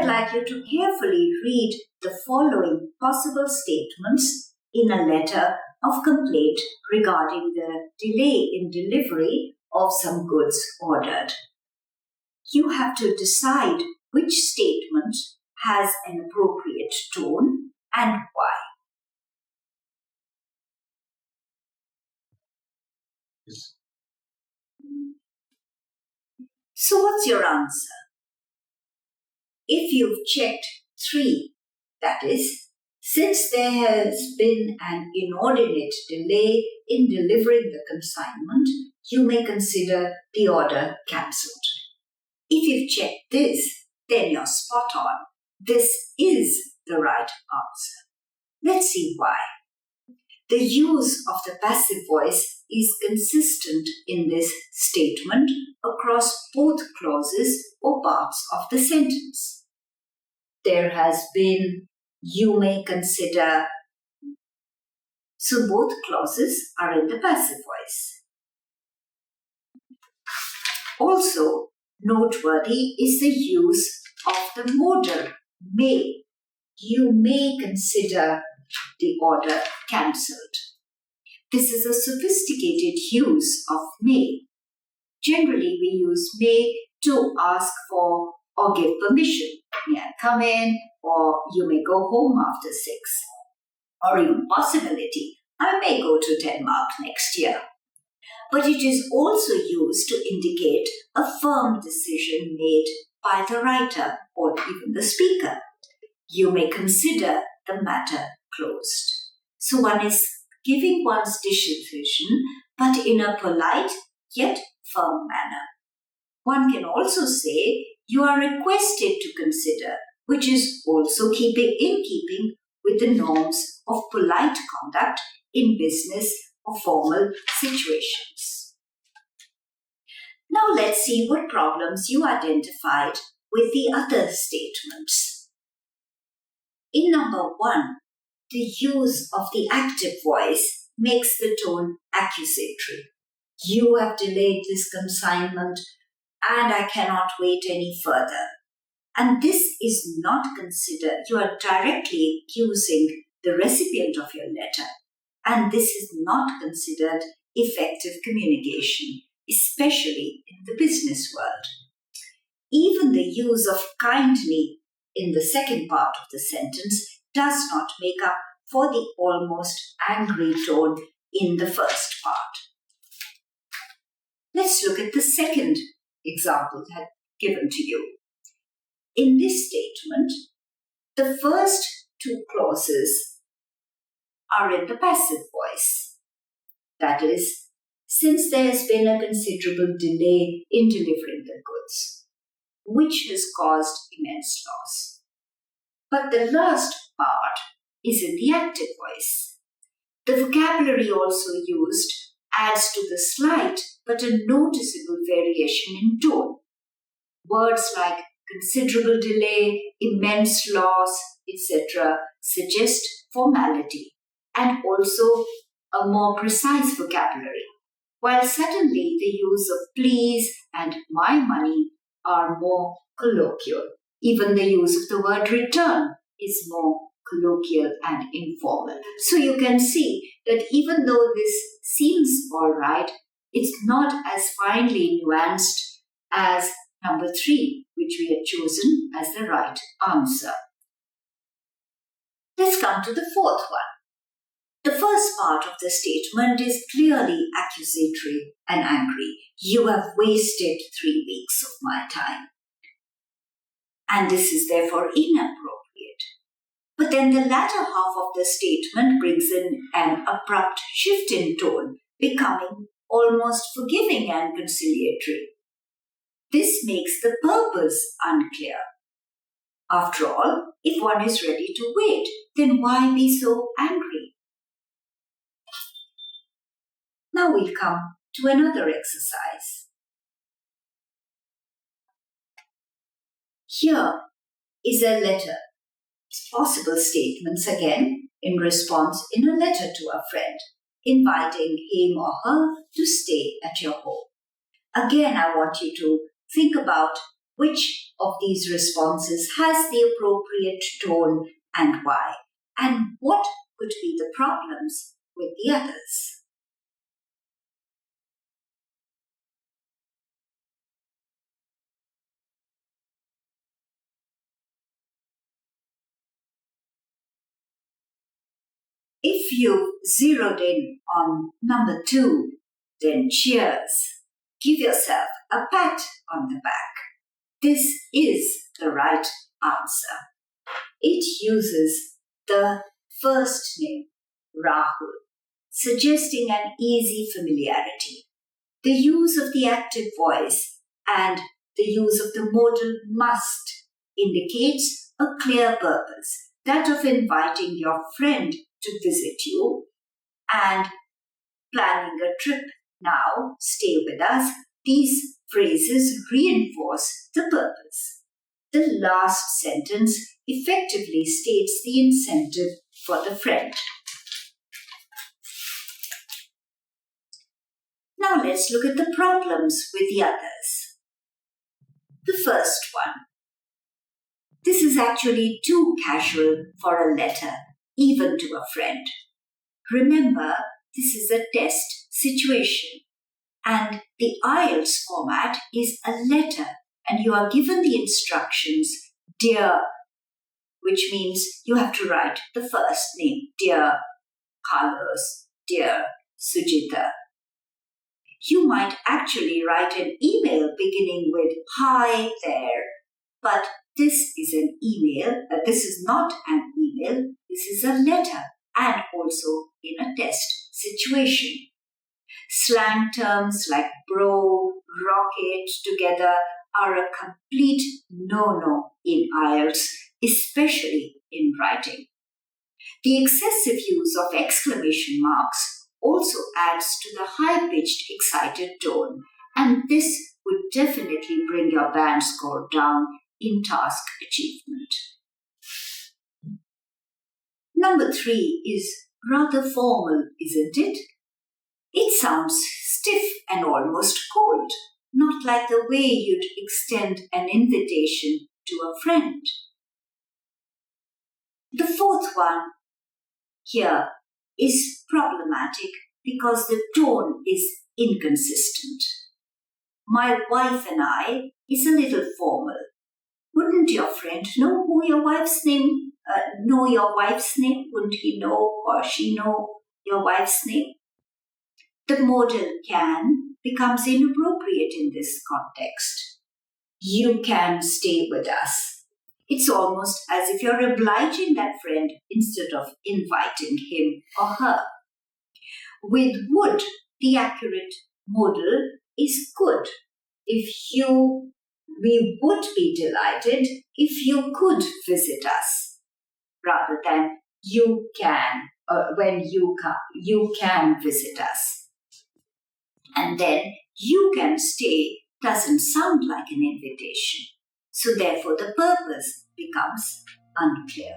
I'd like you to carefully read the following possible statements in a letter of complaint regarding the delay in delivery of some goods ordered. You have to decide which statement has an appropriate tone and why. Yes. So what's your answer? If you've checked 3, that is, since there has been an inordinate delay in delivering the consignment, you may consider the order cancelled. If you've checked this, then you're spot on. This is the right answer. Let's see why. The use of the passive voice is consistent in this statement across both clauses or parts of the sentence. There has been, you may consider. So both clauses are in the passive voice. Also, noteworthy is the use of the modal may. You may consider the order cancelled. This is a sophisticated use of may. Generally, we use may to ask for or give permission. May I come in? Or you may go home after 6. Or even possibility, I may go to Denmark next year. But it is also used to indicate a firm decision made by the writer or even the speaker. You may consider the matter closed. So one is giving one's decision, but in a polite yet firm manner. One can also say you are requested to consider, which is also in keeping with the norms of polite conduct in business or formal situations. Now let's see what problems you identified with the other statements. In number 1, the use of the active voice makes the tone accusatory. You have delayed this consignment and I cannot wait any further. And this is not considered, you are directly accusing the recipient of your letter. And this is not considered effective communication, especially in the business world. Even the use of kindly in the second part of the sentence does not make up for the almost angry tone in the first part. Let's look at the second example that given to you. In this statement, the first 2 clauses are in the passive voice. That is, since there has been a considerable delay in delivering the goods, which has caused immense loss. But the last part is in the active voice. The vocabulary also used adds to the slight but a noticeable variation in tone. Words like considerable delay, immense loss, etc. suggest formality and also a more precise vocabulary, while suddenly the use of please and my money are more colloquial. Even the use of the word return is more colloquial and informal. So you can see that even though this seems all right, it's not as finely nuanced as number 3, which we had chosen as the right answer. Let's come to the fourth one. The first part of the statement is clearly accusatory and angry. You have wasted 3 weeks of my time. And this is therefore inappropriate. But then the latter half of the statement brings in an abrupt shift in tone, becoming almost forgiving and conciliatory. This makes the purpose unclear. After all, if one is ready to wait, then why be so angry? Now we'll come to another exercise. Here is a letter. Possible statements again in response in a letter to a friend, inviting him or her to stay at your home. Again, I want you to think about which of these responses has the appropriate tone and why, and what could be the problems with the others. If you've zeroed in on number 2, then cheers. Give yourself a pat on the back. This is the right answer. It uses the first name, Rahul, suggesting an easy familiarity. The use of the active voice and the use of the modal must indicates a clear purpose, that of inviting your friend to visit you and planning a trip. Now, stay with us. These phrases reinforce the purpose. The last sentence effectively states the incentive for the friend. Now let's look at the problems with the others. The first one. This is actually too casual for a letter, even to a friend. Remember, this is a test situation, and the IELTS format is a letter, and you are given the instructions, dear, which means you have to write the first name, dear Carlos, dear Sujita. You might actually write an email beginning with hi there, but this is an email, this is not an email, this is a letter, and also in a test situation. Slang terms like bro, rocket together are a complete no-no in IELTS, especially in writing. The excessive use of exclamation marks also adds to the high-pitched, excited tone, and this would definitely bring your band score down in task achievement. Number 3 is rather formal, isn't it? It sounds stiff and almost cold, not like the way you'd extend an invitation to a friend. The fourth one here is problematic because the tone is inconsistent. My wife and I is a little formal. Wouldn't your friend know your wife's name? Wouldn't he know or she know your wife's name? The modal can becomes inappropriate in this context. You can stay with us. It's almost as if you're obliging that friend instead of inviting him or her. With would, the accurate modal is could. We would be delighted if you could visit us, rather than you can, when you come, you can visit us. And then you can stay doesn't sound like an invitation. So therefore the purpose becomes unclear.